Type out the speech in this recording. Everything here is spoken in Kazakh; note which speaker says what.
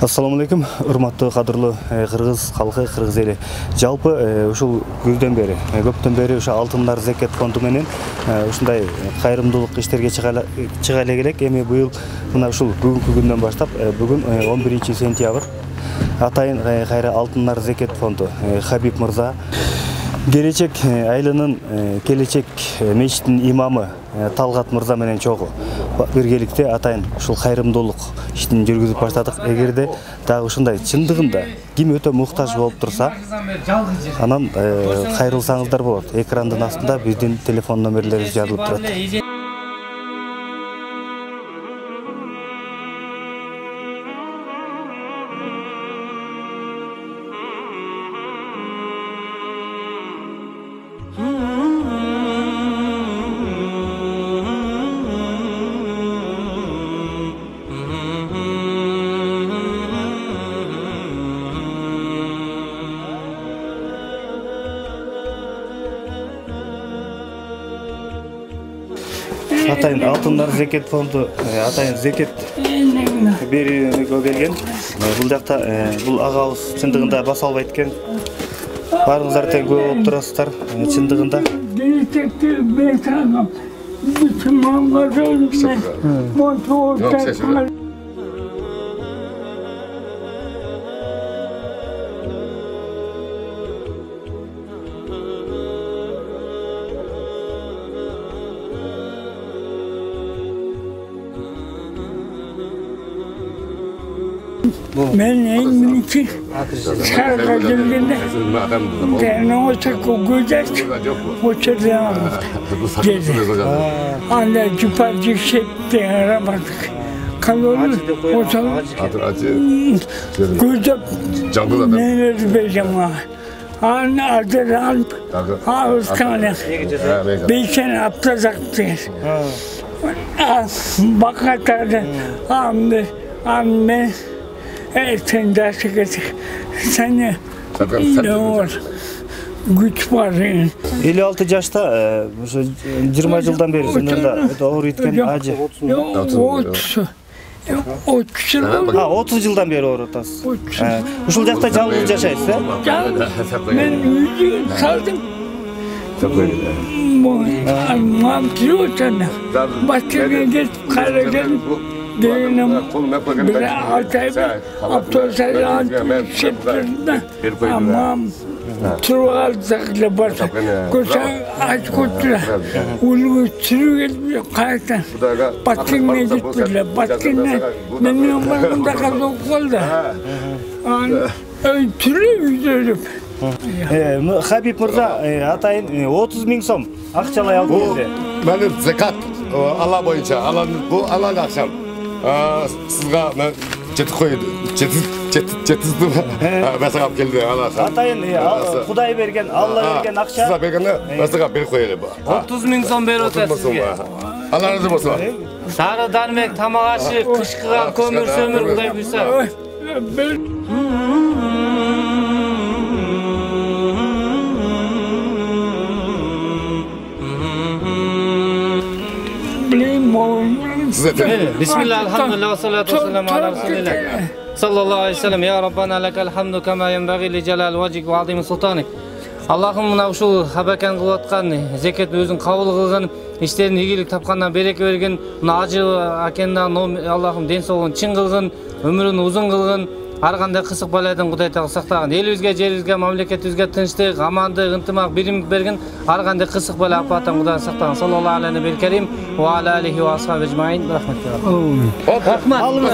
Speaker 1: Assalamu alaikum, урматтуу кадырлуу кыргыз халкы, кыргыз эли. Жалпы ушул көптөн бери ошо алтындар зекет фонду менен ушундай кайрымдуулук иштерге чыга эле керек. Эми быйыл мына ушул бүгүнкү күндөн баштап, бүгүн 11-сентябрь атайын кайра алтындар зекет фонду Хабиб мырза Келечек айлынын келечек мечиттин имамы Талгат мырза менен чогуу биргеликте атайын ушул кайрымдуулук иштин жүргүзүп баштадык. Эгерде дагы ушундай чындыгында ким өтө муктаж болуп турса, анан кайрылсаңыздар болот. Экрандын астында биздин телефон номерлерибиз жазылып турат. Атайын алтындар зекет фонду атайын зекет берүүгө келген. Бул жакта бул агабыз чындыгында баса албайт экен. Баарыңыздар тең көп болуп турасыздар. Чындыгында
Speaker 2: Ben en minik şarkı dinlediğinde kendine o güzel o çözüyorum dedi. Anne cüparcık şekti aramadık. Kalorlu o zaman güzel neler vereceğim ha. Anne adıran ağız kanı. Bir sene atlayacaktı. Bakatardı anne sen dersi getir. Sen ne olur? Güç var senin.
Speaker 1: 56 жашта, 20 жылдан бери жындында оор эткен ажы. 30 жылдан бери оор атасыз. Ушул жакта жалгыз жашайсыз, э?
Speaker 2: Мен үйдү салдым. Мам тиротана. Başka git karagen Değilim, bir altayı aptosayan şeklinde ama truval zaklı başa koşa aç koştura ulu sürü kaytan patkinle gittiler patkinle benim yanımda kaldı okulda türlü yüzülüp
Speaker 1: Хабиб мырза атайын 30 000 сом акчалай алды эле.
Speaker 3: Benim zekat Allah boyunca bu Allah'ın akşam sizga men жетиздүү басага алып келди анан
Speaker 1: атайын Кудай берген Алла берген акча
Speaker 3: сизга бергенде басага берип коелу
Speaker 4: 30 000 сом берип атат сизге
Speaker 3: Allah разы болсун
Speaker 4: сары дармек тамак ашы кышкыга көмүр сөмүр Кудай буйса Bismillah, elhamdülillah, ve salatu ve selamu ala Resulillah. Sallallahu aleyhi ve sellem. Ya Rabbana lekel hamdu kema yenbaghi li celal vajik ve azim sultanik. Allah'ım mına uşul habekan kılatkan, zeket özün kabul kılgan, işlerin iyilik tapkandan bereke bergen, mına acı akendan Allah'ım den soğun çın kılgın, ömrün uzun kılgın, har qanday kısık balaydan Kuday Taala saqtagın. Elibizge, jerimizge, mamleketibizge tinchlik, amandyk, ынтымак, биримдик берген, har qanday kısık balay apatdan Kuday saqtagın. Sallallahu aleyhi ve kerim ve ala alihi ve ashabi ecmaîn. Rahmetullah.
Speaker 1: Alınız.